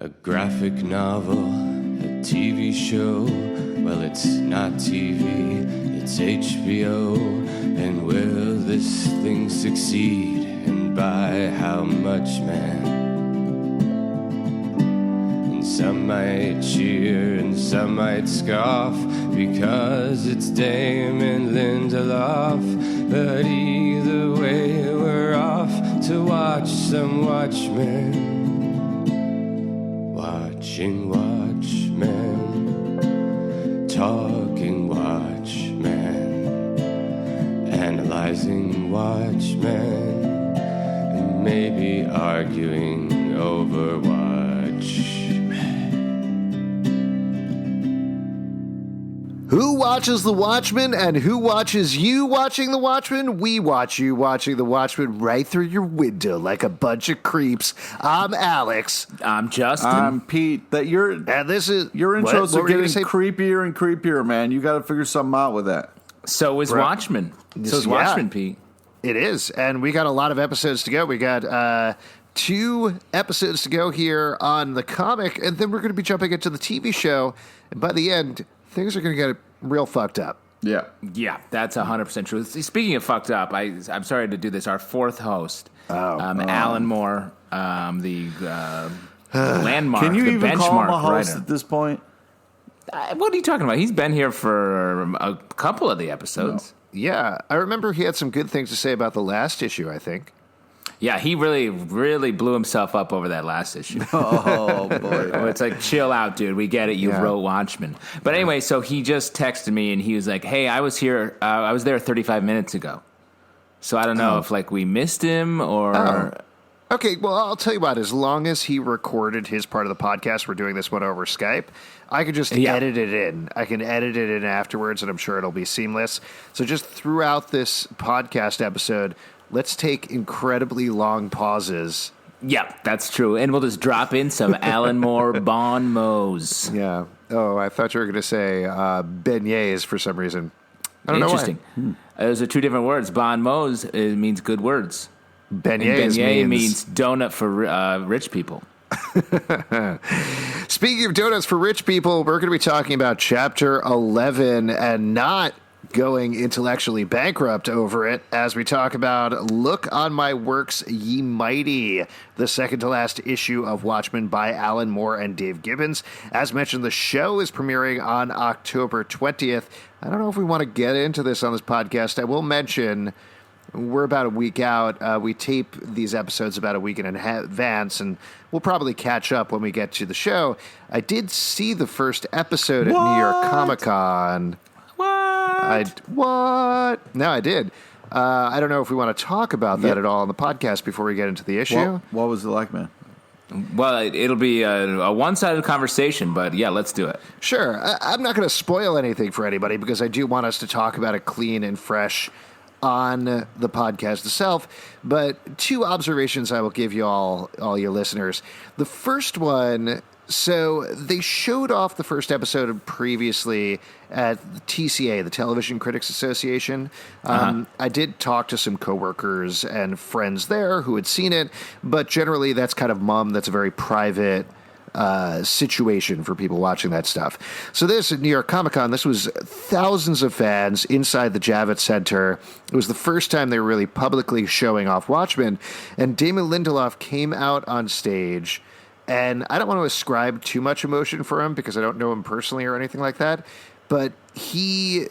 A graphic novel, a TV show. Well, it's not TV, it's HBO. And will this thing succeed? And by how much, man? And some might cheer and some might scoff because it's Damon Lindelof. But either way, we're off to watch some Watchmen. Watching Watchmen, talking Watchmen, analyzing Watchmen, and maybe arguing over Watchmen. Who watches The Watchmen and who watches you watching The Watchmen? We watch you watching The Watchmen right through your window like a bunch of creeps. I'm Alex. I'm Justin. I'm Pete. And this is your intros are getting say? creepier and creepier, man. You got to figure something out with that. So is Watchmen. So is Watchmen, Pete. It is, and we got a lot of episodes to go. We got 2 episodes to go here on the comic, and then we're going to be jumping into the TV show. And by the end, things are going to get real fucked up. Yeah. Yeah, that's 100% true. Speaking of fucked up, I'm sorry to do this. Our 4th host, Alan Moore, the landmark, Can you the even benchmark call him a host writer. at this point? What are you talking about? He's been here for a couple of the episodes. No. Yeah, I remember he had some good things to say about the last issue, I think. Yeah, he really, really blew himself up over that last issue. Oh, boy. It's like, chill out, dude. We get it. You wrote Watchmen. But anyway, so he just texted me, and he was like, hey, I was here. I was there 35 minutes ago. So I don't know if, like, we missed him or... Oh. Okay, well, I'll tell you what. As long as he recorded his part of the podcast, we're doing this one over Skype, I could just edit it in. I can edit it in afterwards, and I'm sure it'll be seamless. So just throughout this podcast episode, let's take incredibly long pauses. Yeah, that's true. And we'll just drop in some Alan Moore bon mots. Yeah. Oh, I thought you were going to say beignets for some reason. I don't know why. Interesting. Those are 2 different words. Bon mots means good words. Beignet means donut for rich people. Speaking of donuts for rich people, we're going to be talking about Chapter 11 and not going intellectually bankrupt over it as we talk about Look on My Works, Ye Mighty, the second to last issue of Watchmen by Alan Moore and Dave Gibbons. As mentioned, the show is premiering on October 20th. I don't know if we want to get into this on this podcast. I will mention... We're about a week out. We tape these episodes about a week in advance, and we'll probably catch up when we get to the show. I did see the first episode at New York Comic-Con. What? No, I did. I don't know if we want to talk about that at all on the podcast before we get into the issue. What was it like, man? Well, it'll be a one-sided conversation, but yeah, let's do it. Sure. I'm not going to spoil anything for anybody because I do want us to talk about it clean and fresh on the podcast itself, but 2 observations I will give you all your listeners. The first one, so they showed off the first episode previously at the TCA, the Television Critics Association. I did talk to some coworkers and friends there who had seen it, but generally that's kind of that's a very private situation for people watching that stuff. So this at New York Comic-Con, this was thousands of fans inside the Javits Center. It was the first time they were really publicly showing off Watchmen, and Damon Lindelof came out on stage, and I don't want to ascribe too much emotion for him because I don't know him personally or anything like that, but he,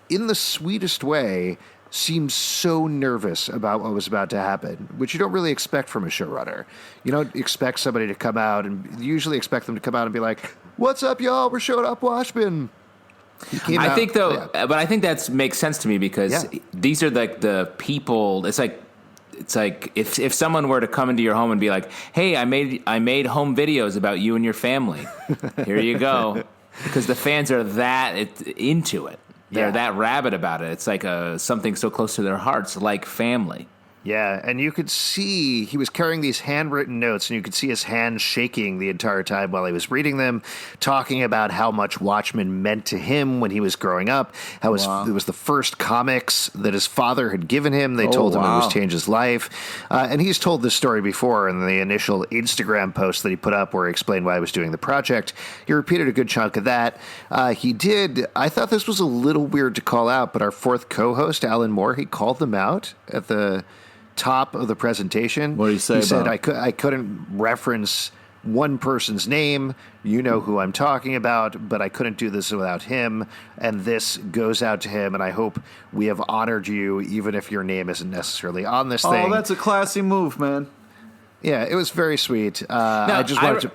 in the sweetest way, seemed so nervous about what was about to happen, which you don't really expect from a showrunner. You don't expect somebody to come out, and you usually expect them to come out and be like, "What's up, y'all? We're showing up Watchmen." I think that makes sense to me because these are like the people. It's like if someone were to come into your home and be like, "Hey, I made home videos about you and your family. Here you go," because the fans are that into it. They're that rabid about it. It's like something so close to their hearts, like family. Yeah, and you could see he was carrying these handwritten notes, and you could see his hands shaking the entire time while he was reading them, talking about how much Watchmen meant to him when he was growing up, how it was the first comics that his father had given him. They told him it was changed his life. And he's told this story before in the initial Instagram post that he put up where he explained why he was doing the project. He repeated a good chunk of that. He did. I thought this was a little weird to call out, but our fourth co-host, Alan Moore, he called them out at the top of the presentation. What did he say? He said, I couldn't reference one person's name. You know who I'm talking about, but I couldn't do this without him. And this goes out to him, and I hope we have honored you, even if your name isn't necessarily on this thing. Oh, that's a classy move, man. Yeah, it was very sweet. I just wanted to...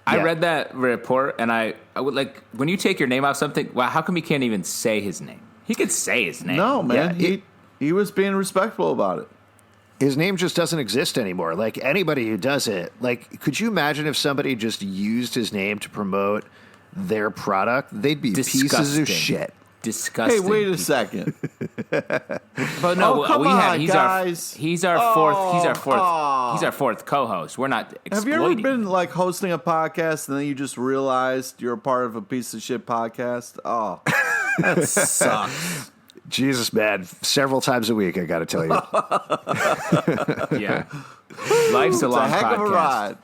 I read that report, and I would like, when you take your name off something, wow, how come he can't even say his name? He could say his name. No, man. Yeah, he was being respectful about it. His name just doesn't exist anymore. Like, anybody who does it, like, could you imagine if somebody just used his name to promote their product? They'd be pieces of shit. Disgusting. Hey, wait a second. But no, he's our fourth co-host. We're not exploiting. Have you ever been like hosting a podcast and then you just realized you're a part of a piece of shit podcast? Oh, that sucks. Jesus, man. Several times a week, I got to tell you. Yeah. Life's a long heck podcast. Of a ride.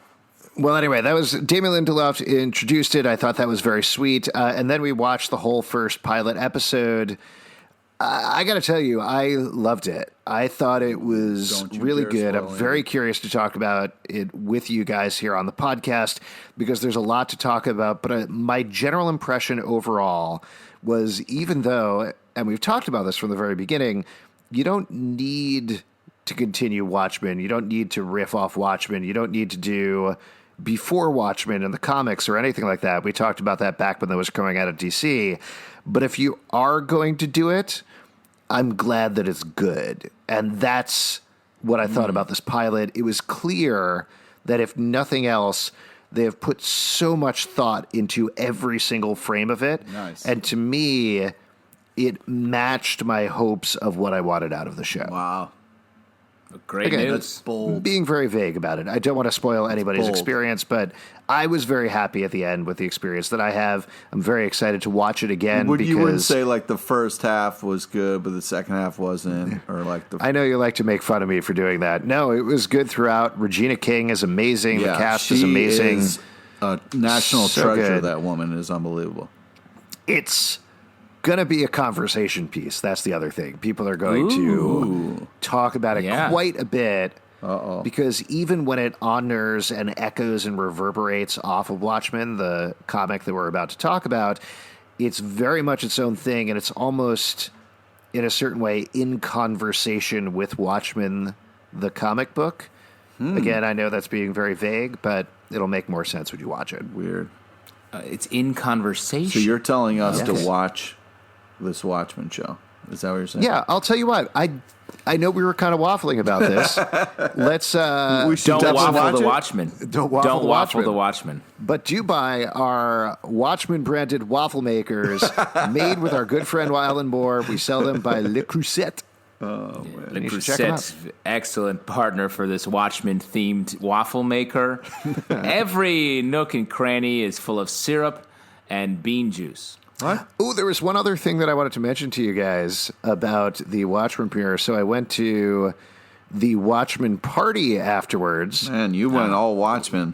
Well, anyway, that was Damon Lindelof introduced it. I thought that was very sweet. And then we watched the whole first pilot episode. I got to tell you, I loved it. I thought it was really good. I'm very curious to talk about it with you guys here on the podcast because there's a lot to talk about. But my general impression overall was, even though, and we've talked about this from the very beginning, you don't need to continue Watchmen. You don't need to riff off Watchmen. You don't need to do before Watchmen in the comics or anything like that. We talked about that back when that was coming out of DC. But if you are going to do it, I'm glad that it's good. And that's what I thought about this pilot. It was clear that if nothing else, they have put so much thought into every single frame of it. Nice. And to me, it matched my hopes of what I wanted out of the show. Wow. Great news. That's bold. Being very vague about it. I don't want to spoil anybody's experience, but I was very happy at the end with the experience that I have. I'm very excited to watch it again. You wouldn't say like the first half was good, but the second half wasn't, or like I know you like to make fun of me for doing that. No, it was good throughout. Regina King is amazing. Yeah, the cast is amazing. Is a national So treasure. good. That woman is unbelievable. It's going to be a conversation piece. That's the other thing. People are going to talk about it quite a bit. Because even when it honors and echoes and reverberates off of Watchmen, the comic that we're about to talk about, it's very much its own thing, and it's almost, in a certain way, in conversation with Watchmen, the comic book. Again, I know that's being very vague, but it'll make more sense when you watch it. Weird. It's in conversation. So you're telling us to watch this Watchmen show. Is that what you're saying? Yeah, I'll tell you what. I know we were kind of waffling about this. Let's don't waffle the Watchmen. Don't waffle the Watchmen. But do buy our Watchmen branded waffle makers made with our good friend Alan Moore. We sell them by Le Creuset. Oh, man. Le Creuset's excellent partner for this Watchmen themed waffle maker. Every nook and cranny is full of syrup and bean juice. What? Oh, there was one other thing that I wanted to mention to you guys about the Watchmen premiere. So I went to the Watchmen party afterwards. Man, you went all Watchmen.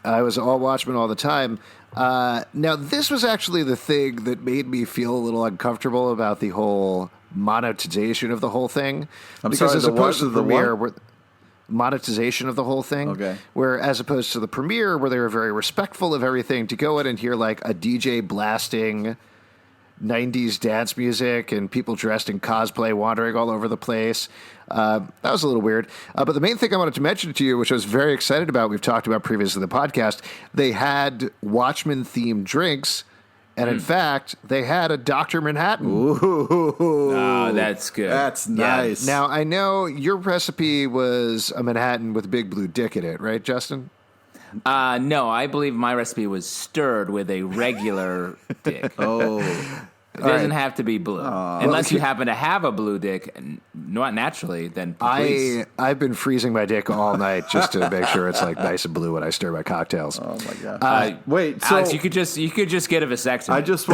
I was all Watchmen all the time. Now, this was actually the thing that made me feel a little uncomfortable about the whole monetization of the whole thing. As opposed to the premiere, monetization of the whole thing. Okay. Where as opposed to the premiere, where they were very respectful of everything, to go in and hear like a DJ blasting 90s dance music and people dressed in cosplay wandering all over the place. That was a little weird. But the main thing I wanted to mention to you, which I was very excited about, we've talked about previously in the podcast, they had Watchmen-themed drinks. And in fact, they had a Dr. Manhattan. Ooh. Oh, that's good. That's nice. Now, I know your recipe was a Manhattan with a big blue dick in it, right, Justin? No, I believe my recipe was stirred with a regular dick. Oh. It doesn't have to be blue. Unless you happen to have a blue dick, and not naturally, then please. I've been freezing my dick all night just to make sure it's like nice and blue when I stir my cocktails. Oh my god! Wait, so Alex, you could just get a vasectomy. I just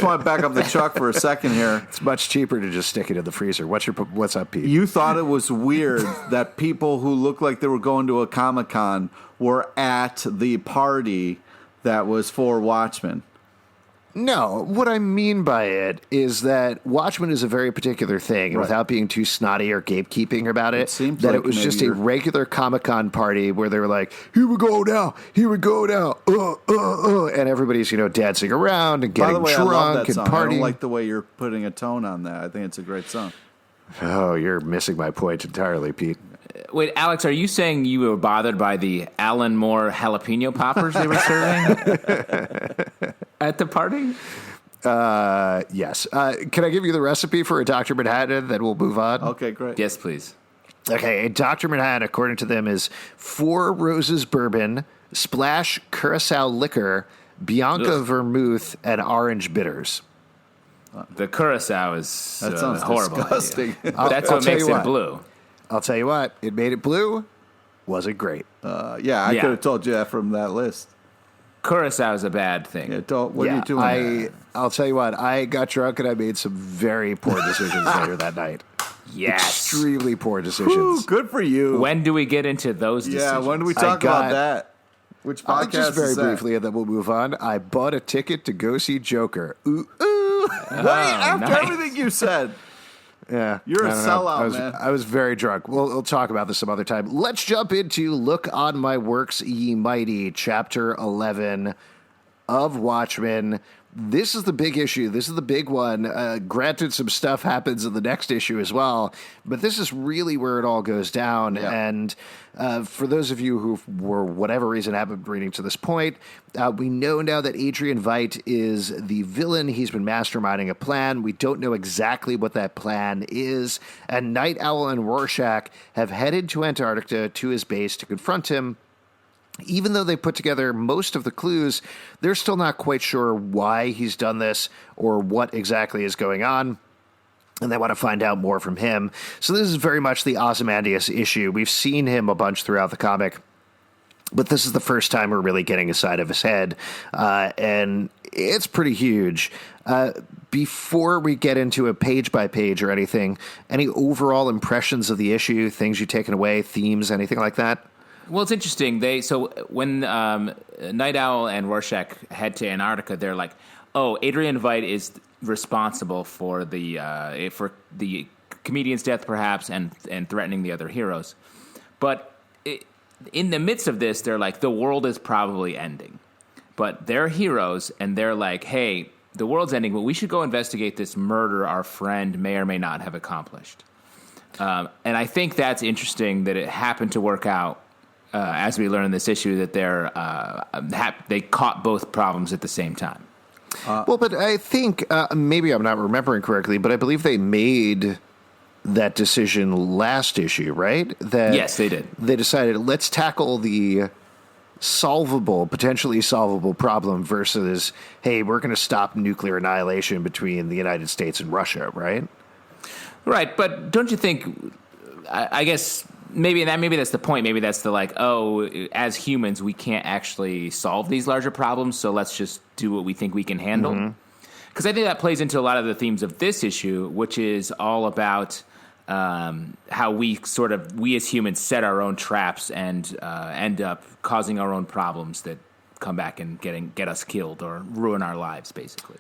want to back up the truck for a second here. It's much cheaper to just stick it in the freezer. What's up, Pete? You thought it was weird that people who looked like they were going to a Comic-Con were at the party that was for Watchmen. No, what I mean by it is that Watchmen is a very particular thing, and without being too snotty or gatekeeping about it seems that like it was just a regular Comic-Con party where they were like, here we go now, and everybody's, dancing around and getting drunk I love that and song. partying. I don't like the way you're putting a tone on that. I think it's a great song. Oh, you're missing my point entirely, Pete. Wait, Alex, are you saying you were bothered by the Alan Moore jalapeno poppers they were serving at the party? Yes. Can I give you the recipe for a Dr. Manhattan, then we'll move on? Okay, great. Yes, please. Okay, a Dr. Manhattan, according to them, is 4 roses bourbon, splash Curacao liquor, Bianca vermouth, and orange bitters. The Curacao is that sounds horrible. Disgusting. That's what makes it blue. I'll tell you what, it made it blue. Wasn't great. I could have told you that from that list. Curacao is a bad thing. What are you doing? I'll tell you what, I got drunk and I made some very poor decisions later that night. Yes. Extremely poor decisions. Ooh, good for you. When do we get into those decisions? Yeah, when do we talk about that? Which podcast just very is that? briefly, and then we'll move on. I bought a ticket to go see Joker. Ooh, ooh. After everything you said. Yeah. You're a sellout, man. I was very drunk. We'll talk about this some other time. Let's jump into Look on My Works, Ye Mighty, Chapter 11 of Watchmen. This is the big issue. This is the big one. Granted, some stuff happens in the next issue as well, but this is really where it all goes down. Yeah. And for those of you who, for whatever reason, haven't been reading to this point, we know now that Adrian Veidt is the villain. He's been masterminding a plan. We don't know exactly what that plan is. And Nite Owl and Rorschach have headed to Antarctica to his base to confront him. Even though they put together most of the clues, they're still not quite sure why he's done this or what exactly is going on, and they want to find out more from him. So this is very much the Ozymandias issue. We've seen him a bunch throughout the comic, but this is the first time we're really getting a side of his head, and it's pretty huge. Before we get into a page-by-page or anything, any overall impressions of the issue, things you've taken away, themes, anything like that? Well, it's interesting. When Nite Owl and Rorschach head to Antarctica, they're like, "Oh, Adrian Veidt is responsible for the comedian's death, perhaps, and threatening the other heroes." But in the midst of this, they're like, "The world is probably ending," but they're heroes, and they're like, "Hey, the world's ending, but we should go investigate this murder our friend may or may not have accomplished." And I think that's interesting that it happened to work out. As we learn in this issue, that they caught both problems at the same time. But I think, maybe I'm not remembering correctly, but I believe they made that decision last issue, right? Yes, they did. They decided, let's tackle the potentially solvable problem versus, hey, we're going to stop nuclear annihilation between the United States and Russia, right? Right, but don't you think, I guess... Maybe that's the point. Maybe that's the as humans, we can't actually solve these larger problems, so let's just do what we think we can handle. Because I think that plays into a lot of the themes of this issue, which is all about how we as humans set our own traps and end up causing our own problems that come back and get us killed or ruin our lives, basically.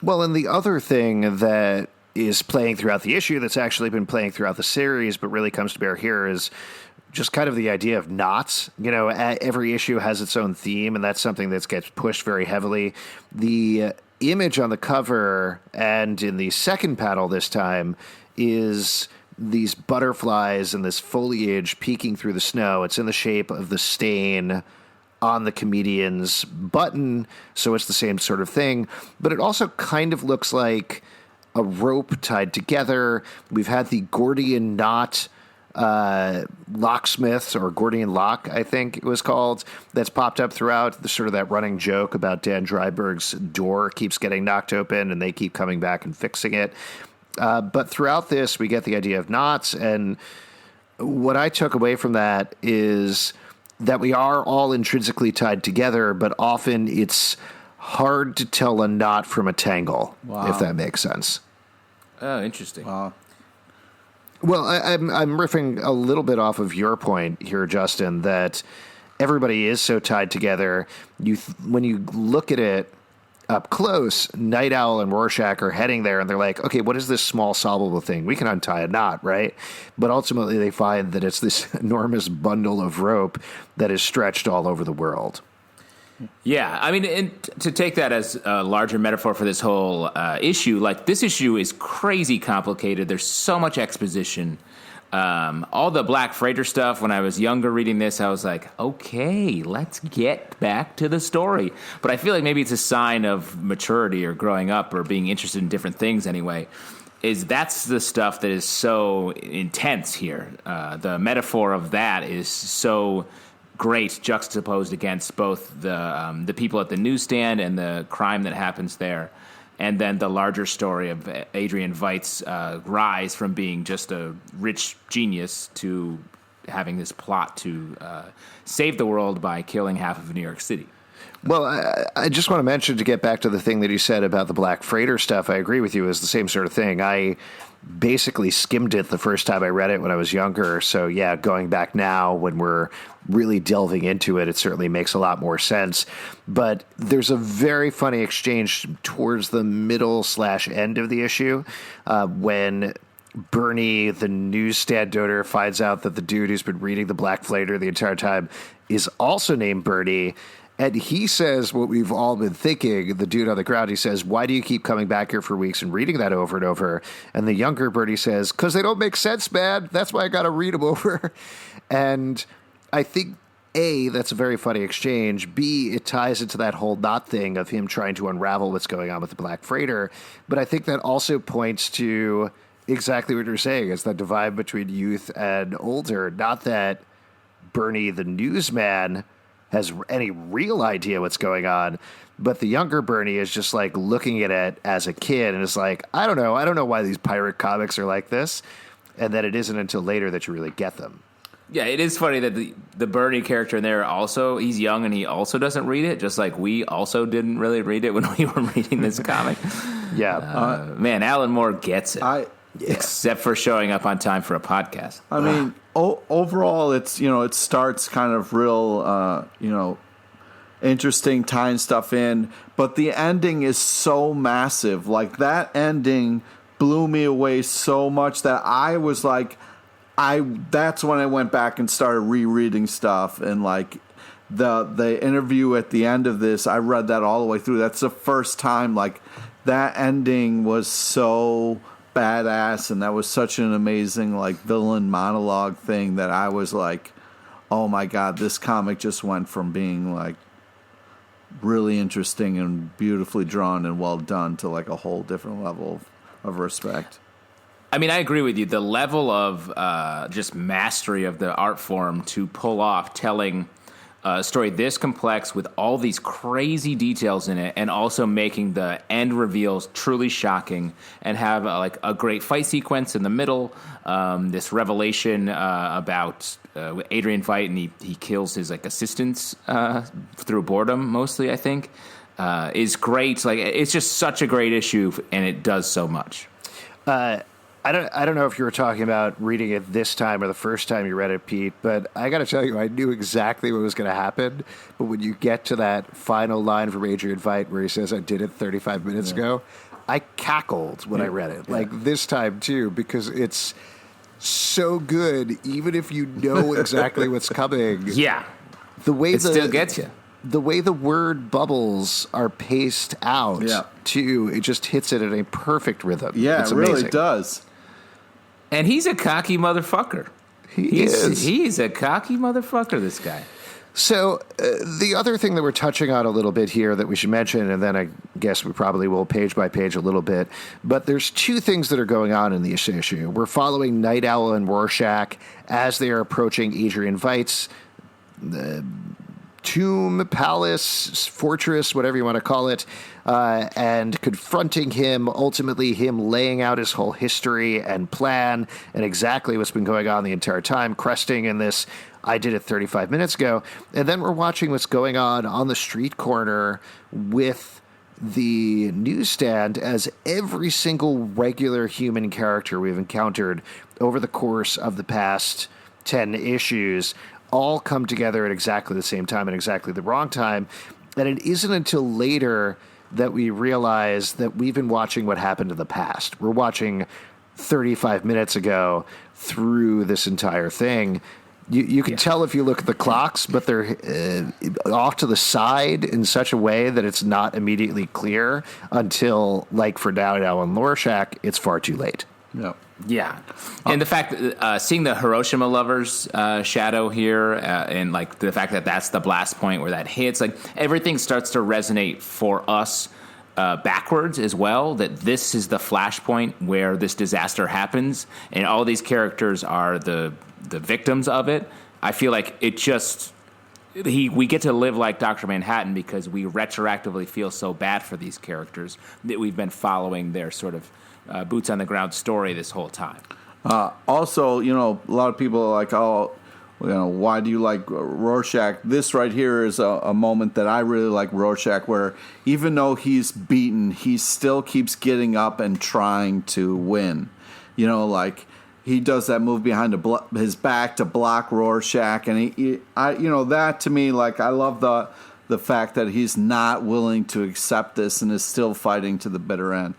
Well, and the other thing that is playing throughout the issue that's actually been playing throughout the series, but really comes to bear here is just kind of the idea of knots. Every issue has its own theme, and that's something that gets pushed very heavily. The image on the cover and in the second panel this time is these butterflies and this foliage peeking through the snow. It's in the shape of the stain on the comedian's button, so it's the same sort of thing. But it also kind of looks like a rope tied together. We've had the Gordian knot locksmiths, or Gordian Lock, I think it was called, that's popped up throughout. The sort of that running joke about Dan Dreiberg's door keeps getting knocked open and they keep coming back and fixing it. But throughout this, we get the idea of knots. And what I took away from that is that we are all intrinsically tied together, but often it's hard to tell a knot from a tangle, if that makes sense. Oh, interesting. Wow. Well, I'm riffing a little bit off of your point here, Justin, that everybody is so tied together. When you look at it up close, Nite Owl and Rorschach are heading there, and they're like, okay, what is this small solvable thing? We can untie a knot, right? But ultimately they find that it's this enormous bundle of rope that is stretched all over the world. Yeah, I mean, and to take that as a larger metaphor for this whole issue, like, this issue is crazy complicated. There's so much exposition. All the Black Freighter stuff, when I was younger reading this, I was like, okay, let's get back to the story. But I feel like maybe it's a sign of maturity or growing up or being interested in different things anyway, that's the stuff that is so intense here. The metaphor of that is so great, juxtaposed against both the people at the newsstand and the crime that happens there, and then the larger story of Adrian Veidt's rise from being just a rich genius to having this plot to save the world by killing half of New York City. Well, I just want to mention, to get back to the thing that you said about the Black Freighter stuff, I agree with you. It's the same sort of thing. I basically skimmed it the first time I read it when I was younger. So, yeah, going back now when we're really delving into it, it certainly makes a lot more sense. But there's a very funny exchange towards the middle/end of the issue when Bernie, the newsstand owner, finds out that the dude who's been reading the Black Freighter the entire time is also named Bernie. And he says what we've all been thinking, the dude on the ground, he says, why do you keep coming back here for weeks and reading that over and over? And the younger Bernie says, because they don't make sense, man. That's why I got to read them over. And I think, A, that's a very funny exchange. B, it ties into that whole knot thing of him trying to unravel what's going on with the Black Freighter. But I think that also points to exactly what you're saying. It's that divide between youth and older. Not that Bernie, the newsman, has any real idea what's going on, but the younger Bernie is just like looking at it as a kid and is like, I don't know why these pirate comics are like this. And then it isn't until later that you really get them. Yeah, it is funny that the Bernie character in there also, he's young and he also doesn't read it, just like we also didn't really read it when we were reading this comic. Yeah. Man, Alan Moore gets it. Except for showing up on time for a podcast. I mean, overall, it's, it starts kind of real, interesting, tying stuff in, but the ending is so massive. Like, that ending blew me away so much that I was like, that's when I went back and started rereading stuff, and like the interview at the end of this, I read that all the way through. That's the first time, like, that ending was so badass, and that was such an amazing, like, villain monologue thing that I was like, oh my god, this comic just went from being like really interesting and beautifully drawn and well done to like a whole different level of respect. I mean, I agree with you. The level of just mastery of the art form to pull off telling a story this complex with all these crazy details in it, and also making the end reveals truly shocking, and have a great fight sequence in the middle. This revelation about Adrian Veidt, and he kills his assistants through boredom, mostly, I think, is great. Like, it's just such a great issue, and it does so much. I don't know if you were talking about reading it this time or the first time you read it, Pete, but I got to tell you, I knew exactly what was going to happen. But when you get to that final line from Adrian Veidt where he says, I did it 35 minutes ago, I cackled when I read it. Like, this time, too, because it's so good, even if you know exactly what's coming. Yeah. The way it still gets you. The way the word bubbles are paced out, too, it just hits it in a perfect rhythm. Yeah, it's it amazing. really does. And he's a cocky motherfucker. He is. He's a cocky motherfucker, this guy. So the other thing that we're touching on a little bit here that we should mention, and then I guess we probably will page by page a little bit, but there's two things that are going on in this issue. We're following Nite Owl and Rorschach as they are approaching Adrian Veidt's tomb, palace, fortress, whatever you want to call it, and confronting him, ultimately him laying out his whole history and plan and exactly what's been going on the entire time, cresting in this, I did it 35 minutes ago. And then we're watching what's going on the street corner with the newsstand as every single regular human character we've encountered over the course of the past 10 issues all come together at exactly the same time and exactly the wrong time. And it isn't until later that we realize that we've been watching what happened in the past. We're watching 35 minutes ago through this entire thing. You can tell if you look at the clocks, but they're off to the side in such a way that it's not immediately clear until, like for Nite Owl and Rorschach, it's far too late. No. Yeah, and the fact that seeing the Hiroshima lovers shadow here, and like the fact that that's the blast point where that hits, like everything starts to resonate for us backwards as well. That this is the flashpoint where this disaster happens, and all these characters are the victims of it. I feel like it just we get to live like Dr. Manhattan because we retroactively feel so bad for these characters that we've been following their sort of boots on the ground story this whole time. Also, a lot of people are like, oh, why do you like Rorschach? This right here is a moment that I really like Rorschach, where even though he's beaten, he still keeps getting up and trying to win. Like he does that move behind his back to block Rorschach, and that to me, like I love the fact that he's not willing to accept this and is still fighting to the bitter end.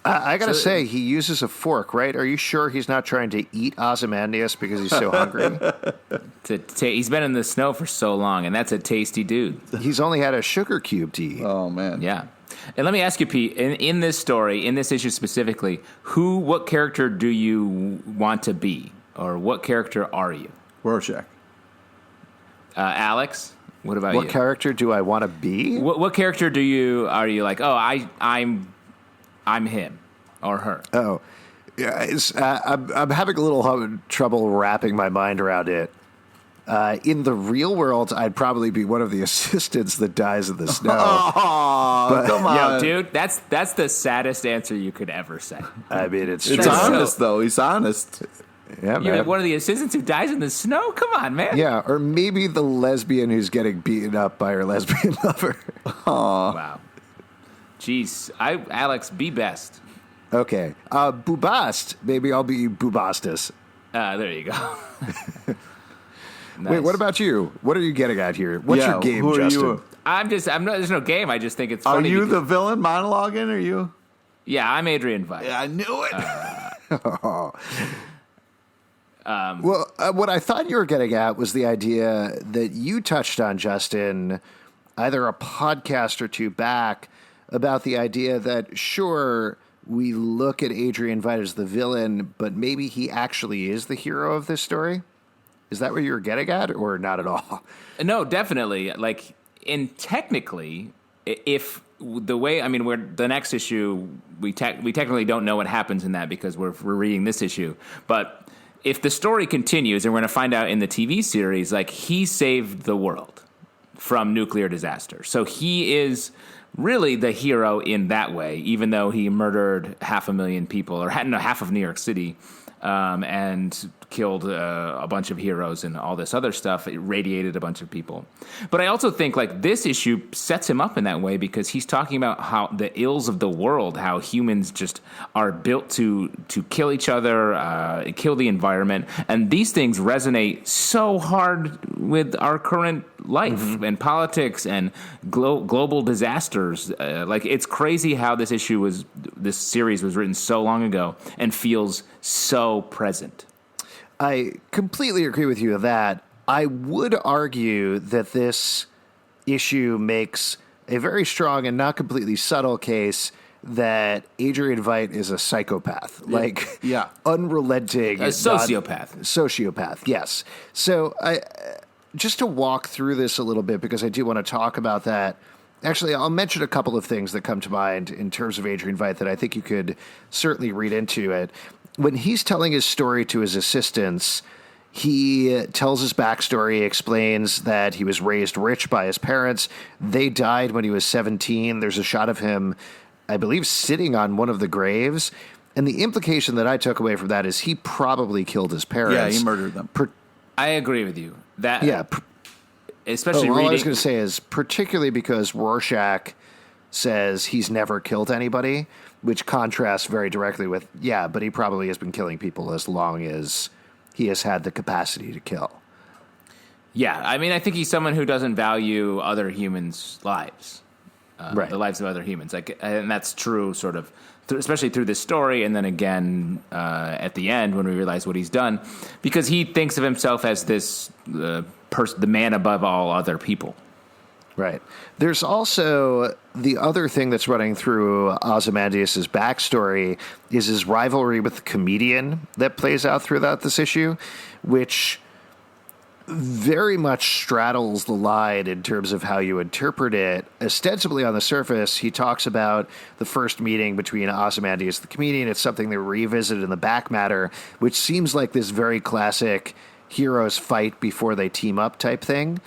I gotta say, he uses a fork, right? Are you sure he's not trying to eat Ozymandias because he's so hungry? He's been in the snow for so long, and that's a tasty dude. He's only had a sugar cube to eat. Oh, man. Yeah. And let me ask you, Pete, in this story, in this issue specifically, what character do you want to be? Or what character are you? Rorschach. Alex, what about you? What character do I want to be? What character are you like, oh, I'm him or her? Oh, yeah. I'm having a little trouble wrapping my mind around it. In the real world, I'd probably be one of the assistants that dies in the snow. Oh, come on. Yo, dude, that's the saddest answer you could ever say. I mean, it's honest, though. He's honest. Yeah, You're one of the assistants who dies in the snow? Come on, man. Yeah, or maybe the lesbian who's getting beaten up by her lesbian lover. Oh, wow. Jeez, Alex, be best. Okay, Boobast. Maybe I'll be Boobastus. There you go. Nice. Wait, what about you? What are you getting at here? What's your game, who Justin? Are you? I'm not. There's no game. I just think it's funny. Are you the villain monologuing? Are you? Yeah, I'm Adrian Veidt. Yeah, I knew it. What I thought you were getting at was the idea that you touched on, Justin, either a podcast or two back, about the idea that, sure, we look at Adrian Veidt as the villain, but maybe he actually is the hero of this story? Is that what you were getting at, or not at all? No, definitely. Like, technically, if the way, we're the next issue, we technically don't know what happens in that because we're reading this issue. But if the story continues, and we're going to find out in the TV series, like, he saved the world from nuclear disaster. So he is really the hero in that way, even though he murdered 500,000 people, or half of New York City, and killed a bunch of heroes and all this other stuff. It radiated a bunch of people. But I also think like this issue sets him up in that way because he's talking about how the ills of the world, how humans just are built to kill each other, kill the environment. And these things resonate so hard with our current life and politics and global disasters. Like it's crazy how this series was written so long ago and feels so present. I completely agree with you on that. I would argue that this issue makes a very strong and not completely subtle case that Adrian Veidt is a psychopath, unrelenting. A sociopath. Sociopath, yes. So just to walk through this a little bit, because I do want to talk about that. Actually, I'll mention a couple of things that come to mind in terms of Adrian Veidt that I think you could certainly read into it. When he's telling his story to his assistants, he tells his backstory, explains that he was raised rich by his parents. They died when he was 17. There's a shot of him, I believe, sitting on one of the graves. And the implication that I took away from that is he probably killed his parents. Yeah, he murdered them. I agree with you. That especially all I was going to say is particularly because Rorschach says he's never killed anybody, which contrasts very directly with, but he probably has been killing people as long as he has had the capacity to kill. Yeah, I mean, I think he's someone who doesn't value other humans' lives, the lives of other humans. And that's true sort of, especially through this story, and then again at the end when we realize what he's done, because he thinks of himself as this the man above all other people. Right. There's also the other thing that's running through Ozymandias' backstory is his rivalry with the comedian that plays out throughout this issue, which very much straddles the line in terms of how you interpret it. Ostensibly on the surface, he talks about the first meeting between Ozymandias and the comedian. It's something they revisit in the back matter, which seems like this very classic heroes fight before they team up type thing.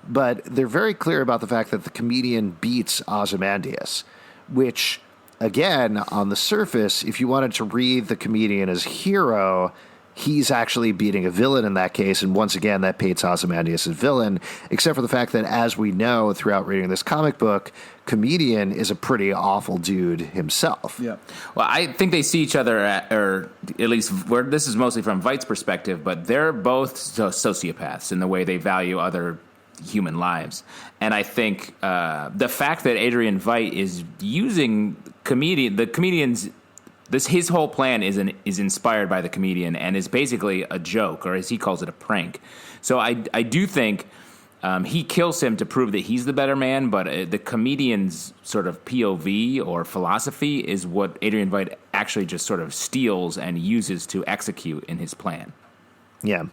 But they're very clear about the fact that the comedian beats Ozymandias, which, again, on the surface, if you wanted to read the comedian as hero, he's actually beating a villain in that case. And once again, that paints Ozymandias as villain, except for the fact that, as we know throughout reading this comic book, comedian is a pretty awful dude himself. Yeah. Well, I think they see each other, or at least this is mostly from Veidt's perspective, but they're both sociopaths in the way they value other human lives. And I think the fact that Adrian Veidt is using the comedian's his whole plan is inspired by the comedian and is basically a joke, or as he calls it, a prank. So I do think he kills him to prove that he's the better man, but the comedian's sort of POV or philosophy is what Adrian Veidt actually just sort of steals and uses to execute in his plan. Yeah.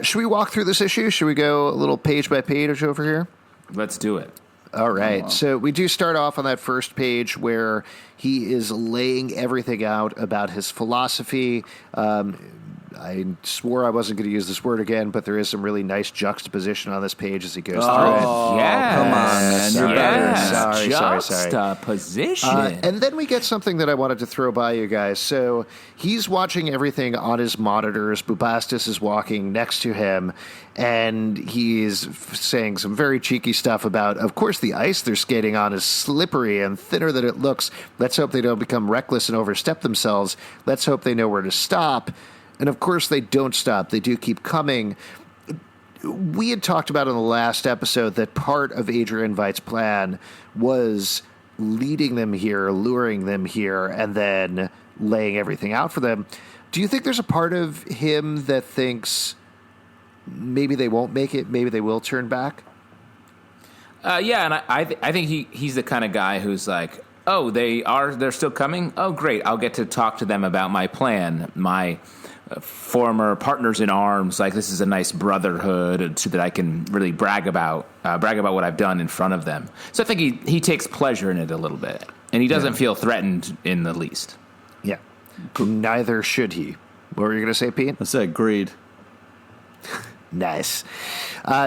Should we walk through this issue? Should we go a little page by page over here? Let's do it. All right. So we do start off on that first page where he is laying everything out about his philosophy. I swore I wasn't going to use this word again, but there is some really nice juxtaposition on this page as he goes through it. Oh, yeah. Come on, man. You're better. Sorry. Juxtaposition. And then we get something that I wanted to throw by you guys. So he's watching everything on his monitors. Bubastis is walking next to him, and he's saying some very cheeky stuff about, of course, the ice they're skating on is slippery and thinner than it looks. Let's hope they don't become reckless and overstep themselves. Let's hope they know where to stop. And, of course, they don't stop. They do keep coming. We had talked about in the last episode that part of Adrian Veidt's plan was leading them here, luring them here, and then laying everything out for them. Do you think there's a part of him that thinks maybe they won't make it, maybe they will turn back? Yeah, and I think he's the kind of guy who's like, oh, they're still coming? Oh, great. I'll get to talk to them about my plan, my former partners in arms. Like, this is a nice brotherhood so that I can really brag about what I've done in front of them. So I think he takes pleasure in it a little bit, and he doesn't feel threatened in the least. Yeah. Neither should he. What were you going to say, Pete? I said agreed. Nice.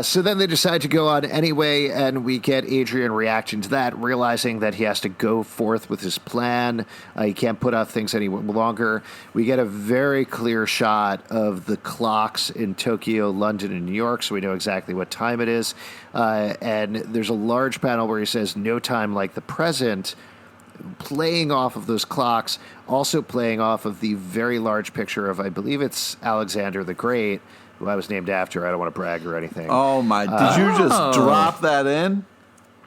So then they decide to go on anyway, and we get Adrian reacting to that, realizing that he has to go forth with his plan. He can't put off things any longer. We get a very clear shot of the clocks in Tokyo, London, and New York, so we know exactly what time it is. And there's a large panel where he says, "No time like the present," playing off of those clocks, also playing off of the very large picture of, I believe it's Alexander the Great, who I was named after. I don't want to brag or anything. Oh, my. Did you just drop that in?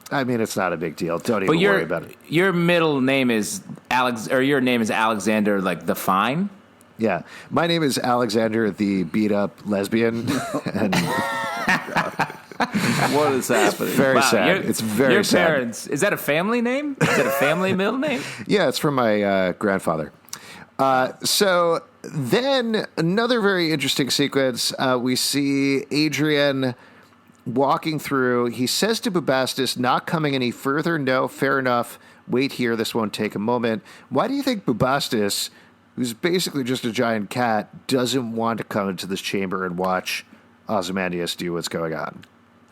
I mean, it's not a big deal. Don't even worry about it. Your middle name is your name is Alexander, like the Fine? Yeah. My name is Alexander the beat-up lesbian. And what is happening? Very sad. It's very your sad. Parents, is that a family name? Is that a family middle name? Yeah, it's from my grandfather. So then another very interesting sequence. We see Adrian walking through. He says to Bubastis, not coming any further. No, fair enough. Wait here. This won't take a moment. Why do you think Bubastis, who's basically just a giant cat, doesn't want to come into this chamber and watch Ozymandias do what's going on?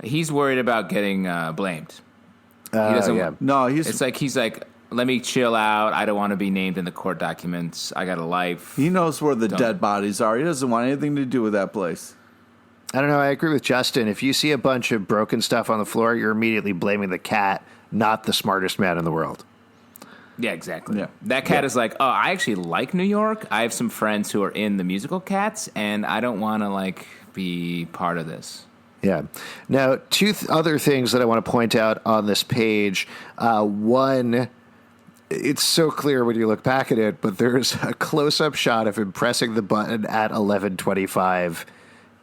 He's worried about getting blamed. He doesn't. Yeah. No, he's like, let me chill out. I don't want to be named in the court documents. I got a life. He knows where the dead bodies are. He doesn't want anything to do with that place. I don't know. I agree with Justin. If you see a bunch of broken stuff on the floor, you're immediately blaming the cat, not the smartest man in the world. Yeah, exactly. Yeah. That cat is like, oh, I actually like New York. I have some friends who are in the musical Cats, and I don't want to be part of this. Yeah. Now, two other things that I want to point out on this page. One, it's so clear when you look back at it, but there's a close-up shot of him pressing the button at 11:25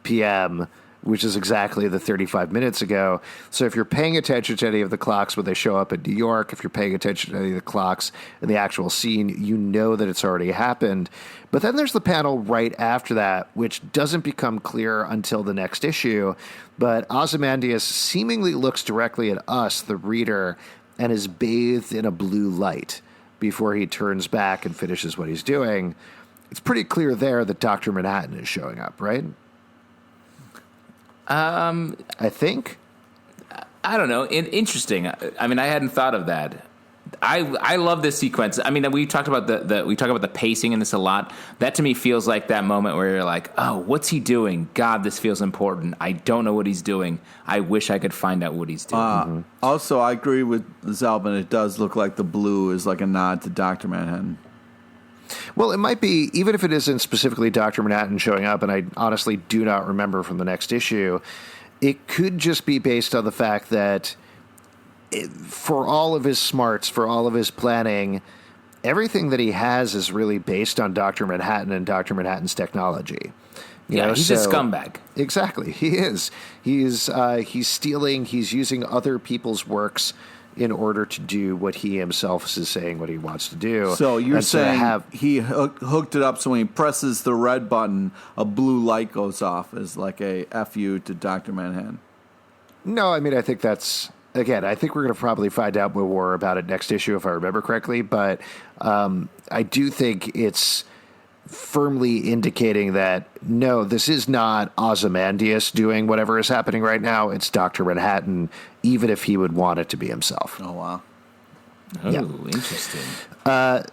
p.m., which is exactly the 35 minutes ago. So if you're paying attention to any of the clocks when they show up in New York, if you're paying attention to any of the clocks in the actual scene, you know that it's already happened. But then there's the panel right after that, which doesn't become clear until the next issue. But Ozymandias seemingly looks directly at us, the reader, and is bathed in a blue light before he turns back and finishes what he's doing. It's pretty clear there that Dr. Manhattan is showing up, right? I think. I don't know. Interesting. I mean, I hadn't thought of that. I love this sequence. I mean, we talked about the pacing in this a lot. That to me feels like that moment where you're like, oh, what's he doing? God, this feels important. I don't know what he's doing. I wish I could find out what he's doing. Also, I agree with Zalbin. It does look like the blue is like a nod to Dr. Manhattan. Well, it might be, even if it isn't specifically Dr. Manhattan showing up, and I honestly do not remember from the next issue, it could just be based on the fact that for all of his smarts, for all of his planning, everything that he has is really based on Dr. Manhattan and Dr. Manhattan's technology. He's a scumbag. Exactly, he is. He's stealing, he's using other people's works in order to do what he himself is saying what he wants to do. So you're saying he hooked it up so when he presses the red button, a blue light goes off as like a FU to Dr. Manhattan? No, I mean, I think that's... Again, I think we're going to probably find out more about it next issue if I remember correctly, but I do think it's firmly indicating that, no, this is not Ozymandias doing whatever is happening right now. It's Dr. Manhattan, even if he would want it to be himself. Oh, wow. Oh, yeah. Interesting.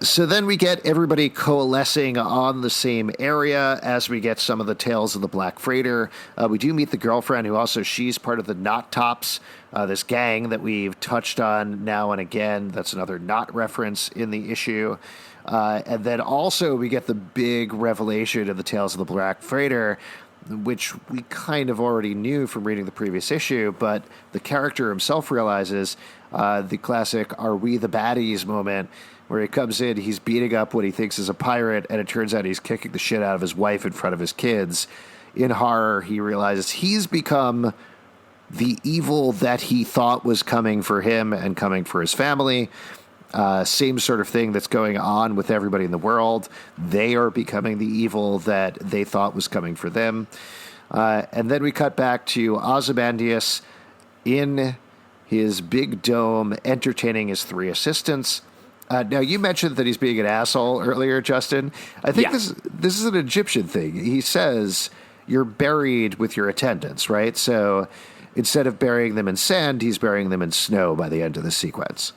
So then we get everybody coalescing on the same area as we get some of the tales of the Black Freighter. We do meet the girlfriend who also, she's part of the Knot Tops, this gang that we've touched on now and again. That's another Knot reference in the issue. And then also we get the big revelation of the tales of the Black Freighter, which we kind of already knew from reading the previous issue, but the character himself realizes the classic "Are we the baddies?" moment where he comes in, he's beating up what he thinks is a pirate, and it turns out he's kicking the shit out of his wife in front of his kids. In horror, he realizes he's become the evil that he thought was coming for him and coming for his family. Same sort of thing that's going on with everybody in the world. They are becoming the evil that they thought was coming for them. And then we cut back to Ozymandias in his big dome entertaining his three assistants. Now, you mentioned that he's being an asshole earlier, Justin. I think this is an Egyptian thing. He says you're buried with your attendants, right? So instead of burying them in sand, he's burying them in snow by the end of the sequence.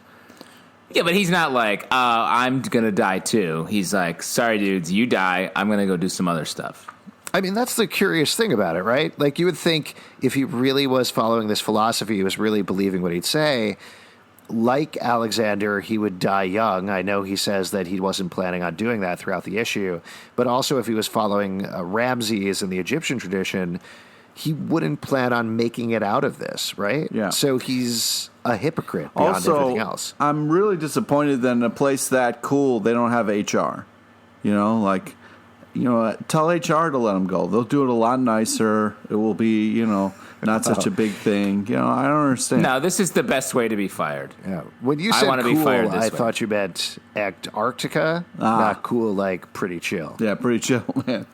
Yeah, but he's not like, I'm going to die too. He's like, sorry, dudes, you die. I'm going to go do some other stuff. I mean, that's the curious thing about it, right? Like, you would think if he really was following this philosophy, he was really believing what he'd say, like Alexander, he would die young. I know he says that he wasn't planning on doing that throughout the issue, but also if he was following Ramses in the Egyptian tradition, he wouldn't plan on making it out of this, right? Yeah. So he's a hypocrite beyond everything else. I'm really disappointed that in a place that cool, they don't have HR. Tell HR to let him go. They'll do it a lot nicer. It will be, not such a big thing. I don't understand. No, this is the best way to be fired. Yeah. When you said cool, be fired I thought you meant Antarctica, not cool like pretty chill. Yeah, pretty chill, man.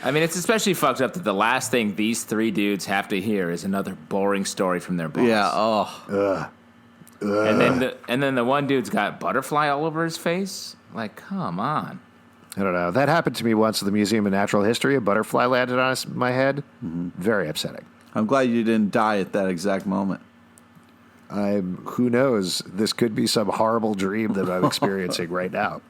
I mean, it's especially fucked up that the last thing these three dudes have to hear is another boring story from their boss. Yeah. Oh. And then the one dude's got butterfly all over his face. Like, come on. I don't know. That happened to me once at the Museum of Natural History. A butterfly landed on my head. Mm-hmm. Very upsetting. I'm glad you didn't die at that exact moment. Who knows? This could be some horrible dream that I'm experiencing right now.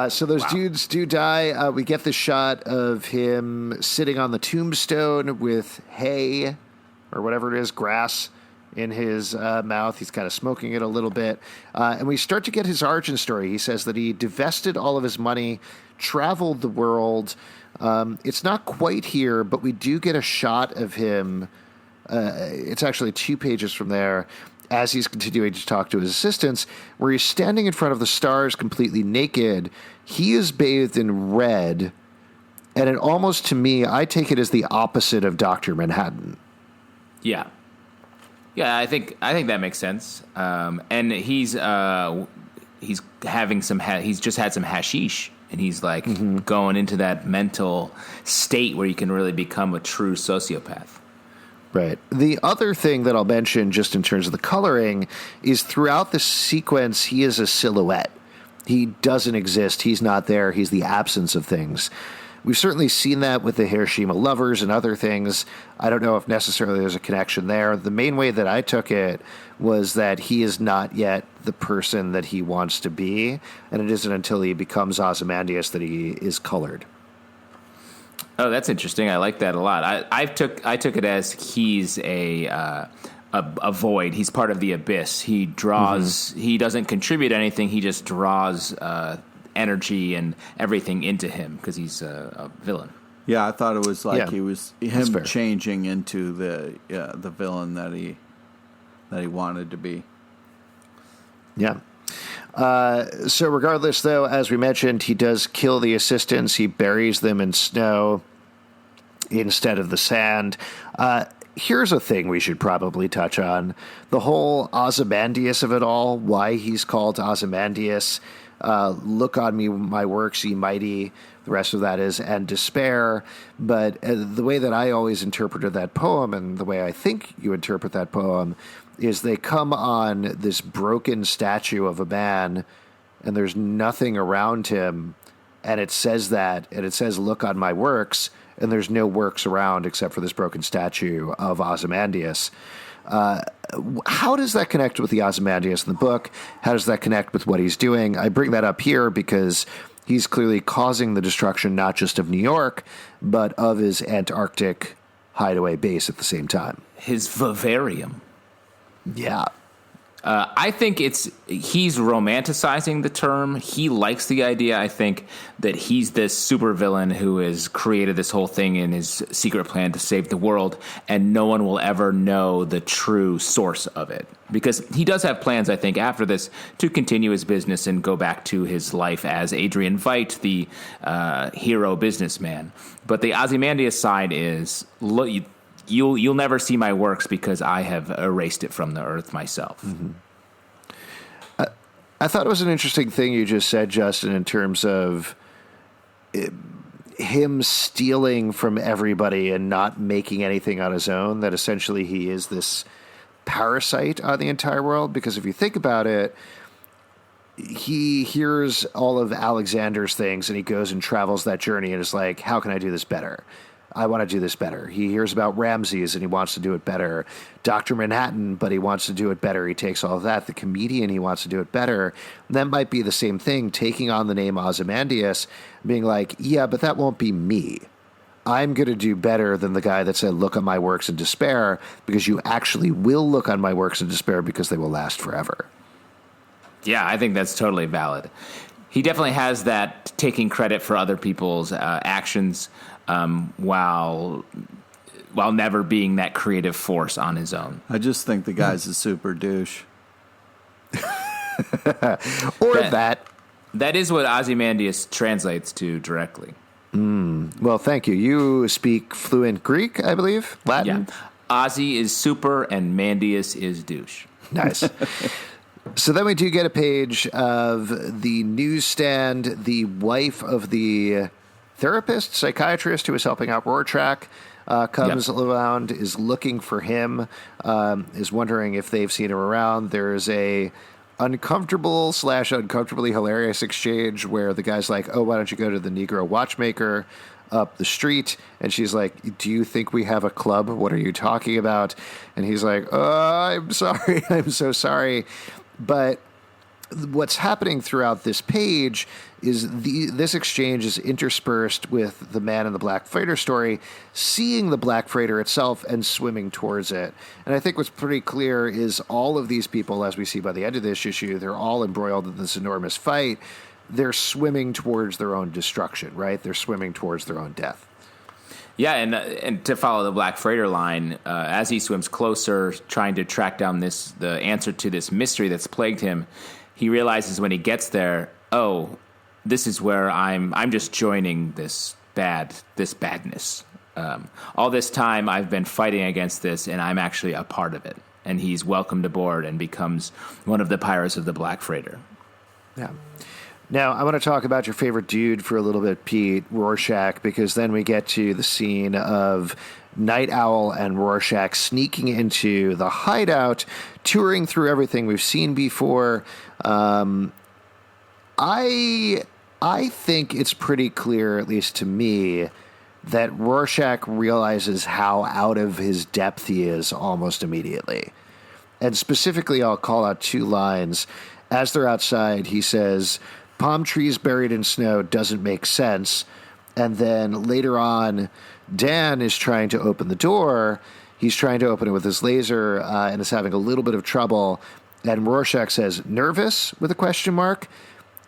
So those dudes do die. We get the shot of him sitting on the tombstone with hay or whatever it is, grass in his mouth. He's kind of smoking it a little bit. And we start to get his origin story. He says that he divested all of his money, traveled the world. It's not quite here, but we do get a shot of him. It's actually 2 pages from there, as he's continuing to talk to his assistants, where he's standing in front of the stars completely naked. He is bathed in red, and it almost, to me, I take it as the opposite of Dr. Manhattan. Yeah. Yeah, I think that makes sense. And he's having he's just had some hashish, and he's like going into that mental state where you can really become a true sociopath. Right. The other thing that I'll mention just in terms of the coloring is throughout the sequence, he is a silhouette. He doesn't exist. He's not there. He's the absence of things. We've certainly seen that with the Hiroshima lovers and other things. I don't know if necessarily there's a connection there. The main way that I took it was that he is not yet the person that he wants to be, and it isn't until he becomes Ozymandias that he is colored. Oh, that's interesting. I like that a lot. I took it as he's a void. He's part of the abyss. He draws. He doesn't contribute anything. He just draws energy and everything into him because he's a villain. Yeah, I thought it was like he was him changing into the villain that he wanted to be. Yeah. So regardless, though, as we mentioned, he does kill the assistants. He buries them in snow instead of the sand. Here's a thing we should probably touch on. The whole Ozymandias of it all, why he's called Ozymandias. Look on me, my works, ye mighty. The rest of that is, and despair. But the way that I always interpreted that poem, and the way I think you interpret that poem, is they come on this broken statue of a man, and there's nothing around him, and it says that, and it says, look on my works, and there's no works around except for this broken statue of Ozymandias. How does that connect with the Ozymandias in the book? How does that connect with what he's doing? I bring that up here because he's clearly causing the destruction not just of New York, but of his Antarctic hideaway base at the same time. His vivarium. Yeah. I think he's romanticizing the term. He likes the idea, I think, that he's this supervillain who has created this whole thing in his secret plan to save the world, and no one will ever know the true source of it. Because he does have plans, I think, after this to continue his business and go back to his life as Adrian Veidt, the hero businessman. But the Ozymandias side is, look, You'll never see my works because I have erased it from the earth myself. Mm-hmm. I thought it was an interesting thing you just said, Justin, in terms of him stealing from everybody and not making anything on his own, that essentially he is this parasite on the entire world. Because if you think about it, he hears all of Alexander's things and he goes and travels that journey and is like, how can I do this better? I want to do this better. He hears about Ramses and he wants to do it better. Dr. Manhattan, but he wants to do it better. He takes all of that. The comedian, he wants to do it better. That might be the same thing, taking on the name Ozymandias, being like, yeah, but that won't be me. I'm going to do better than the guy that said, look on my works in despair, because you actually will look on my works in despair because they will last forever. Yeah, I think that's totally valid. He definitely has that taking credit for other people's actions while never being that creative force on his own. I just think the guy's a super douche. That is what Ozymandias translates to directly. Well, thank you. You speak fluent Greek, I believe? Latin? Yeah. Ozzy is super and Mandius is douche. Nice. So then we do get a page of the newsstand. The wife of the therapist, psychiatrist who is helping out Rorschach comes around, is looking for him, is wondering if they've seen him around. There's a uncomfortably hilarious exchange where the guy's like, oh, why don't you go to the Negro watchmaker up the street? And she's like, do you think we have a club? What are you talking about? And he's like, I'm sorry. I'm so sorry. But what's happening throughout this page is this exchange is interspersed with the Man in the Black Freighter story, seeing the Black Freighter itself and swimming towards it. And I think what's pretty clear is all of these people, as we see by the end of this issue, they're all embroiled in this enormous fight. They're swimming towards their own destruction, right? They're swimming towards their own death. Yeah, and to follow the Black Freighter line, as he swims closer, trying to track down the answer to this mystery that's plagued him, he realizes when he gets there, oh, this is where I'm just joining this badness. All this time I've been fighting against this, and I'm actually a part of it. And he's welcomed aboard and becomes one of the pirates of the Black Freighter. Yeah. Now, I want to talk about your favorite dude for a little bit, Pete, Rorschach, because then we get to the scene of Nite Owl and Rorschach sneaking into the hideout, touring through everything we've seen before. I think it's pretty clear, at least to me, that Rorschach realizes how out of his depth he is almost immediately. And specifically, I'll call out two lines. As they're outside, he says, palm trees buried in snow doesn't make sense. And then later on, Dan is trying to open the door. He's trying to open it with his laser and is having a little bit of trouble. And Rorschach says, nervous, with a question mark.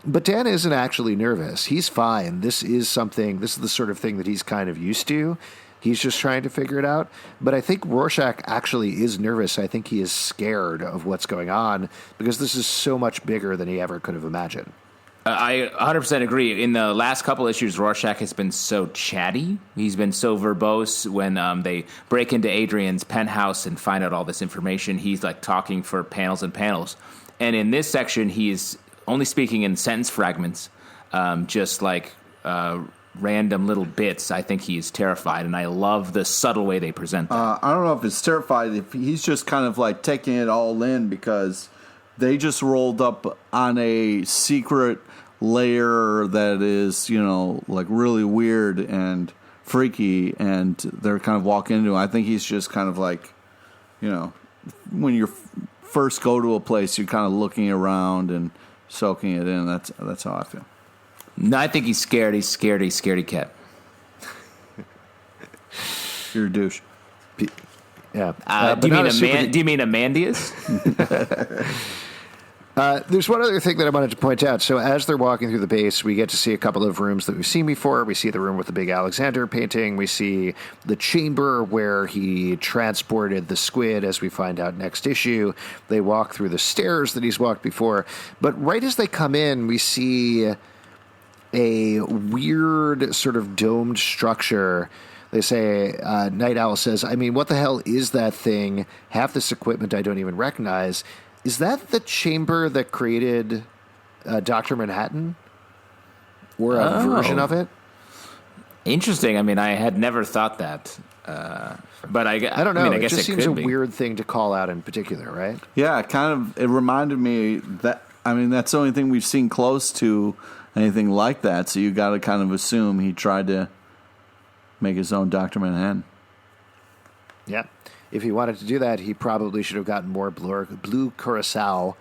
But Dan isn't actually nervous. He's fine. This is the sort of thing that he's kind of used to. He's just trying to figure it out. But I think Rorschach actually is nervous. I think he is scared of what's going on because this is so much bigger than he ever could have imagined. I 100% agree. In the last couple issues, Rorschach has been so chatty. He's been so verbose when they break into Adrian's penthouse and find out all this information. He's like talking for panels and panels. And in this section, he's only speaking in sentence fragments, just like random little bits. I think he's terrified, and I love the subtle way they present that. I don't know if it's terrified, if he's just kind of like taking it all in because they just rolled up on a secret layer that is, like really weird and freaky, and they're kind of walking into it. I think he's just kind of like, when you first go to a place, you're kind of looking around and soaking it in. That's how I feel. No, I think he's scared. He's scaredy cat. You're a douche. Yeah. Do you mean Amandias? There's one other thing that I wanted to point out. So as they're walking through the base, we get to see a couple of rooms that we've seen before. We see the room with the big Alexander painting. We see the chamber where he transported the squid, as we find out next issue. They walk through the stairs that he's walked before. But right as they come in, we see a weird sort of domed structure. They say, Nite Owl says, I mean, what the hell is that thing? Half this equipment I don't even recognize. Is that the chamber that created Dr. Manhattan? Or a version of it? Interesting. I mean, I had never thought that. But I don't know. I guess it just seems a weird thing to call out in particular, right? Yeah, it reminded me that, that's the only thing we've seen close to anything like that. So you got to kind of assume he tried to make his own Dr. Manhattan. Yeah. If he wanted to do that, he probably should have gotten more blue curacao.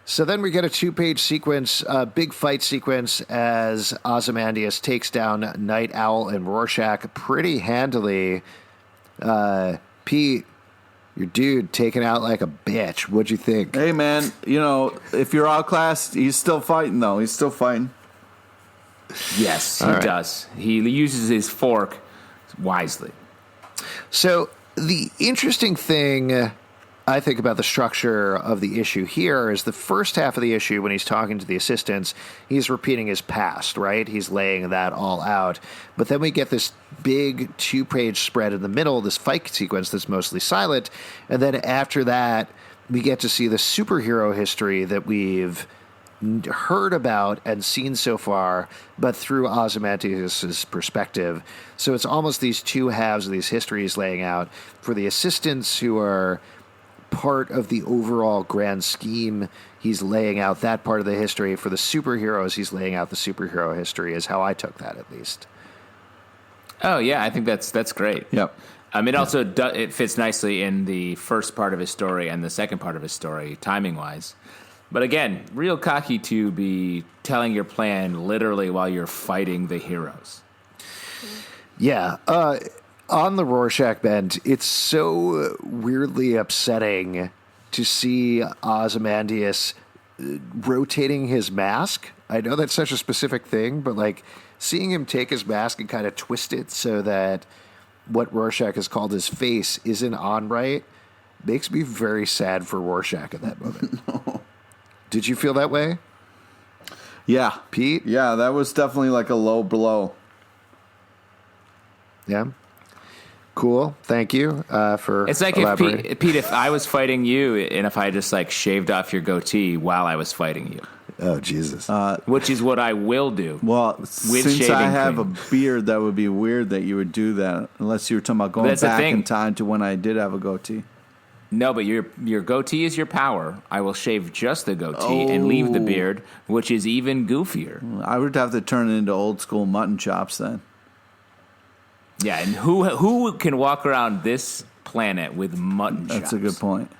So then we get a 2-page sequence, big fight sequence, as Ozymandias takes down Nite Owl and Rorschach pretty handily. Pete, your dude taken out like a bitch. What'd you think? Hey, man, if you're outclassed, he's still fighting, though. He's still fighting. Yes, he does. He uses his fork wisely. So the interesting thing I think about the structure of the issue here is the first half of the issue when he's talking to the assistants, he's repeating his past, right? He's laying that all out. But then we get this big 2-page spread in the middle, this fight sequence that's mostly silent. And then after that, we get to see the superhero history that we've heard about and seen so far, but through Ozymandias' perspective. So it's almost these two halves of these histories laying out for the assistants who are part of the overall grand scheme. He's laying out that part of the history. For the superheroes, he's laying out the superhero history, is how I took that, at least. Oh, yeah, I think that's great. Yep. It also it fits nicely in the first part of his story and the second part of his story, timing-wise. But again, real cocky to be telling your plan literally while you're fighting the heroes. Yeah. On the Rorschach bend, it's so weirdly upsetting to see Ozymandias rotating his mask. I know that's such a specific thing, but like seeing him take his mask and kind of twist it so that what Rorschach has called his face isn't on right makes me very sad for Rorschach at that moment. No. Did you feel that way? Yeah. Pete? Yeah, that was definitely like a low blow. Yeah. Cool. Thank you for It's like elaborating. Pete, if I was fighting you and if I just like shaved off your goatee while I was fighting you. Oh, Jesus. Which is what I will do. Well, since I have a beard, that would be weird that you would do that, unless you were talking about going back in time to when I did have a goatee. No, but your goatee is your power. I will shave just the goatee and leave the beard, which is even goofier. I would have to turn it into old school mutton chops then. Yeah, and who can walk around this planet with mutton chops? That's a good point.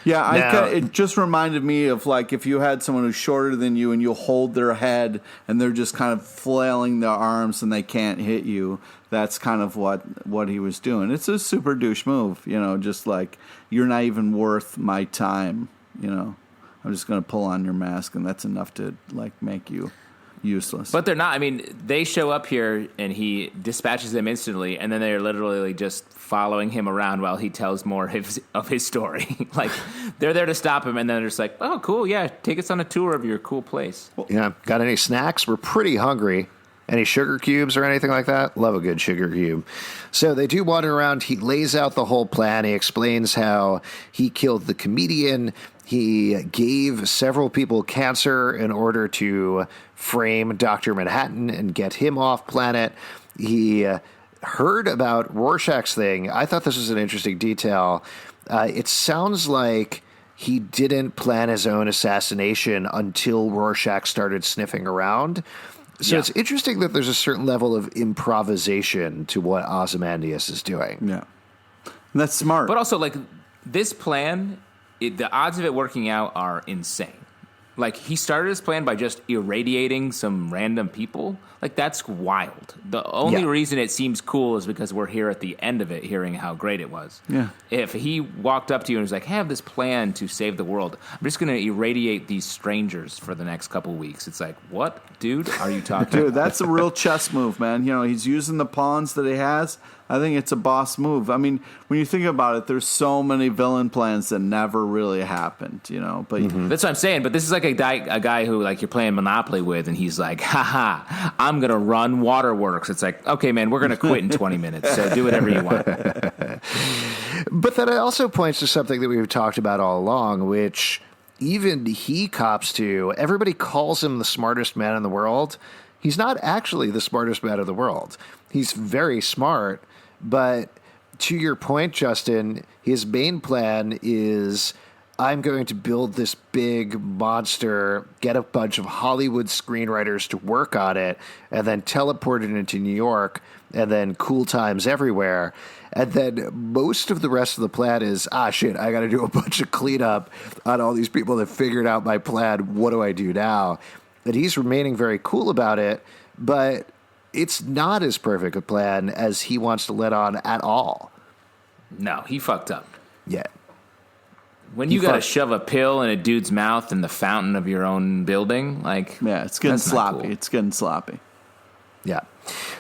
Yeah, it just reminded me of like if you had someone who's shorter than you and you hold their head and they're just kind of flailing their arms and they can't hit you. That's kind of what he was doing. It's a super douche move, just like you're not even worth my time, I'm just going to pull on your mask and that's enough to like make you useless. But they're not. I mean, they show up here and he dispatches them instantly, and then they're literally just following him around while he tells more of his story. Like, they're there to stop him, and then they're just like, oh, cool, yeah, take us on a tour of your cool place. Yeah, got any snacks? We're pretty hungry. Any sugar cubes or anything like that? Love a good sugar cube. So they do wander around. He lays out the whole plan. He explains how he killed the comedian. He gave several people cancer in order to frame Dr. Manhattan and get him off planet. He heard about Rorschach's thing. I thought this was an interesting detail. It sounds like he didn't plan his own assassination until Rorschach started sniffing around. So It's interesting that there's a certain level of improvisation to what Ozymandias is doing. Yeah. And that's smart. But also, like, this plan, the odds of it working out are insane. Like, he started his plan by just irradiating some random people. Like, that's wild. The only reason it seems cool is because we're here at the end of it hearing how great it was. Yeah. If he walked up to you and was like, I have this plan to save the world. I'm just going to irradiate these strangers for the next couple weeks. It's like, what, dude, are you talking Dude, about? that's a real chess move, man. He's using the pawns that he has. I think it's a boss move. I mean, when you think about it, there's so many villain plans that never really happened, But That's what I'm saying. But this is like a guy who, like, you're playing Monopoly with, and he's like, haha, I'm going to run waterworks. It's like, okay, man, we're going to quit in 20 minutes, so do whatever you want. But that also points to something that we've talked about all along, which even he cops to. Everybody calls him the smartest man in the world. He's not actually the smartest man in the world. He's very smart. But to your point, Justin, his main plan is, I'm going to build this big monster, get a bunch of Hollywood screenwriters to work on it, and then teleport it into New York, and then cool times everywhere. And then most of the rest of the plan is, shit, I got to do a bunch of cleanup on all these people that figured out my plan. What do I do now? And he's remaining very cool about it, but it's not as perfect a plan as he wants to let on at all. No, he fucked up. Yeah. When you got to shove a pill in a dude's mouth in the fountain of your own building, like... Yeah, it's getting sloppy. Cool. It's getting sloppy. Yeah.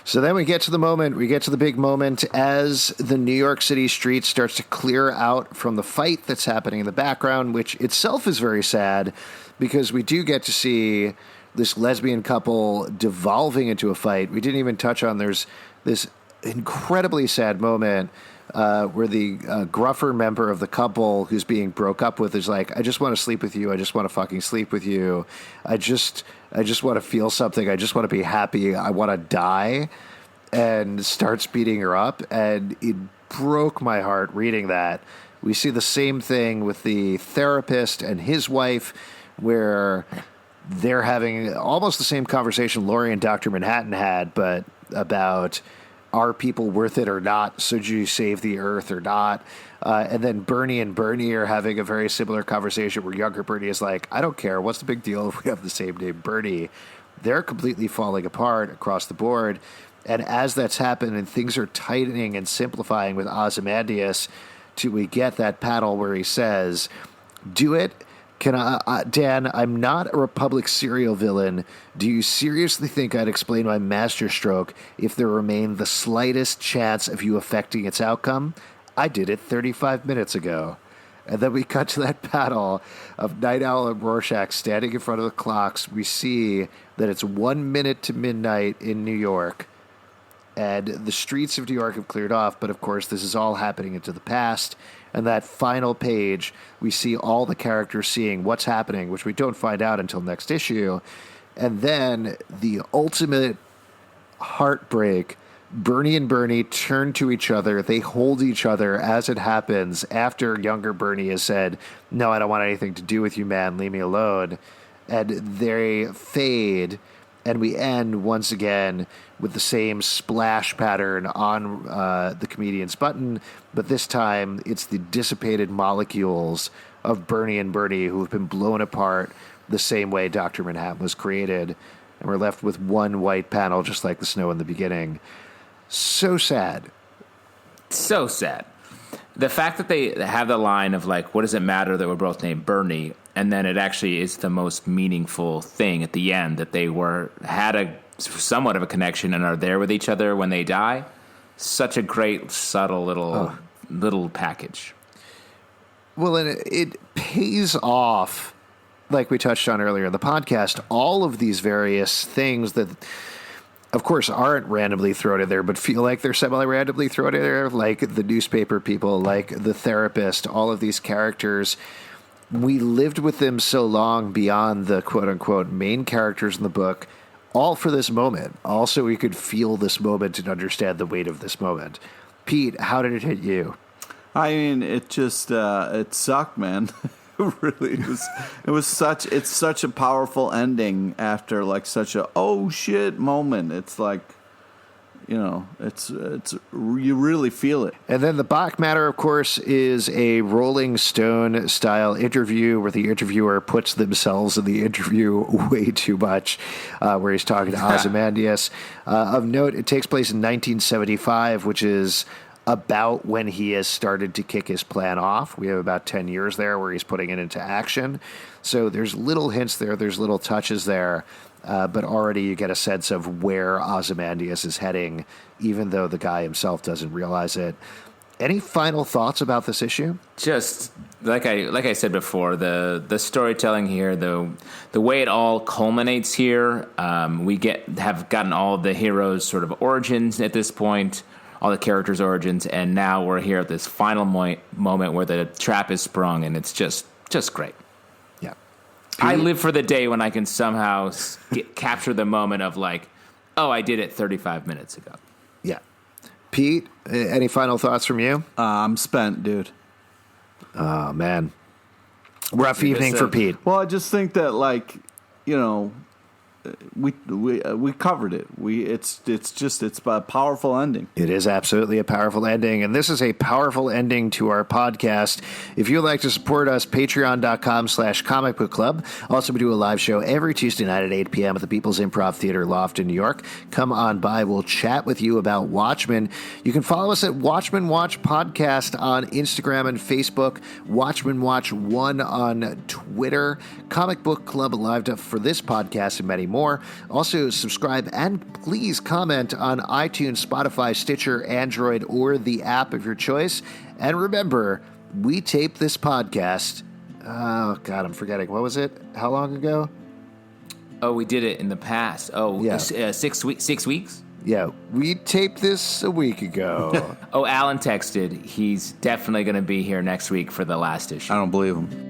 So then we get to the big moment as the New York City street starts to clear out from the fight that's happening in the background, which itself is very sad because we do get to see this lesbian couple devolving into a fight. We didn't even touch on there's this incredibly sad moment where the gruffer member of the couple who's being broke up with is like, I just want to sleep with you. I just want to fucking sleep with you. I just want to feel something. I just want to be happy. I want to die. And starts beating her up. And it broke my heart reading that. We see the same thing with the therapist and his wife, where they're having almost the same conversation Laurie and Dr. Manhattan had, but about, are people worth it or not? Should you save the earth or not? And then Bernie and Bernie are having a very similar conversation where younger Bernie is like, I don't care. What's the big deal if we have the same name, Bernie? They're completely falling apart across the board. And as that's happened and things are tightening and simplifying with Ozymandias, we get that panel where he says, do it. Dan, I'm not a Republic serial villain. Do you seriously think I'd explain my masterstroke if there remained the slightest chance of you affecting its outcome? I did it 35 minutes ago. And then we cut to that panel of Nite Owl and Rorschach standing in front of the clocks. We see that it's 1 minute to midnight in New York. And the streets of New York have cleared off, but of course this is all happening into the past. And that final page, we see all the characters seeing what's happening, which we don't find out until next issue. And then the ultimate heartbreak, Bernie and Bernie turn to each other. They hold each other as it happens after younger Bernie has said, no, I don't want anything to do with you, man. Leave me alone. And they fade. And we end once again with the same splash pattern on the comedian's button, but this time it's the dissipated molecules of Bernie and Bernie who have been blown apart the same way Dr. Manhattan was created. And we're left with one white panel, just like the snow in the beginning. So sad. So sad. The fact that they have the line of, like, what does it matter that we're both named Bernie? And then it actually is the most meaningful thing at the end, that they had a somewhat of a connection and are there with each other when they die. Such a great, subtle little package. Well, and it pays off, like we touched on earlier in the podcast, all of these various things that, of course, aren't randomly thrown in there, but feel like they're semi-randomly thrown in there, like the newspaper people, like the therapist, all of these characters. We lived with them so long beyond the quote-unquote main characters in the book, all for this moment. Also, we could feel this moment and understand the weight of this moment. Pete, how did it hit you? I mean, it just, it sucked, man. Really, it's such a powerful ending after, like, such a, oh shit moment. It's like, you know, it's you really feel it. And then the back matter, of course, is a Rolling Stone style interview where the interviewer puts themselves in the interview way too much, where he's talking to Ozymandias. Of note, it takes place in 1975, which is about when he has started to kick his plan off. We have about 10 years there where he's putting it into action. So there's little hints there, there's little touches there. But already you get a sense of where Ozymandias is heading, even though the guy himself doesn't realize it. Any final thoughts about this issue? Just like I said before, the storytelling here, the way it all culminates here. We have gotten all of the heroes' sort of origins at this point, all the characters' origins, and now we're here at this final moment where the trap is sprung, and it's just great. I live for the day when I can somehow capture the moment of, like, oh, I did it 35 minutes ago. Yeah. Pete, any final thoughts from you? I'm spent, dude. Oh, man. Rough evening for Pete. Well, I just think that, like, you know, we covered it. It's a powerful ending. It is absolutely a powerful ending, and this is a powerful ending to our podcast. If you'd like to support us, patreon.com/Comic Book Club. Also, we do a live show every Tuesday night at 8 p.m. at the People's Improv Theater Loft in New York. Come on by. We'll chat with you about Watchmen. You can follow us at Watchmen Watch Podcast on Instagram and Facebook, Watchmen Watch 1 on Twitter, Comic Book Club live up for this podcast and many more. Also, subscribe and please comment on iTunes, Spotify, Stitcher, Android, or the app of your choice. And remember, we taped this podcast. Oh, God, I'm forgetting. What was it? How long ago? Oh, we did it in the past. Oh, yeah. 6 weeks? Yeah, we taped this a week ago. Oh, Alan texted. He's definitely going to be here next week for the last issue. I don't believe him.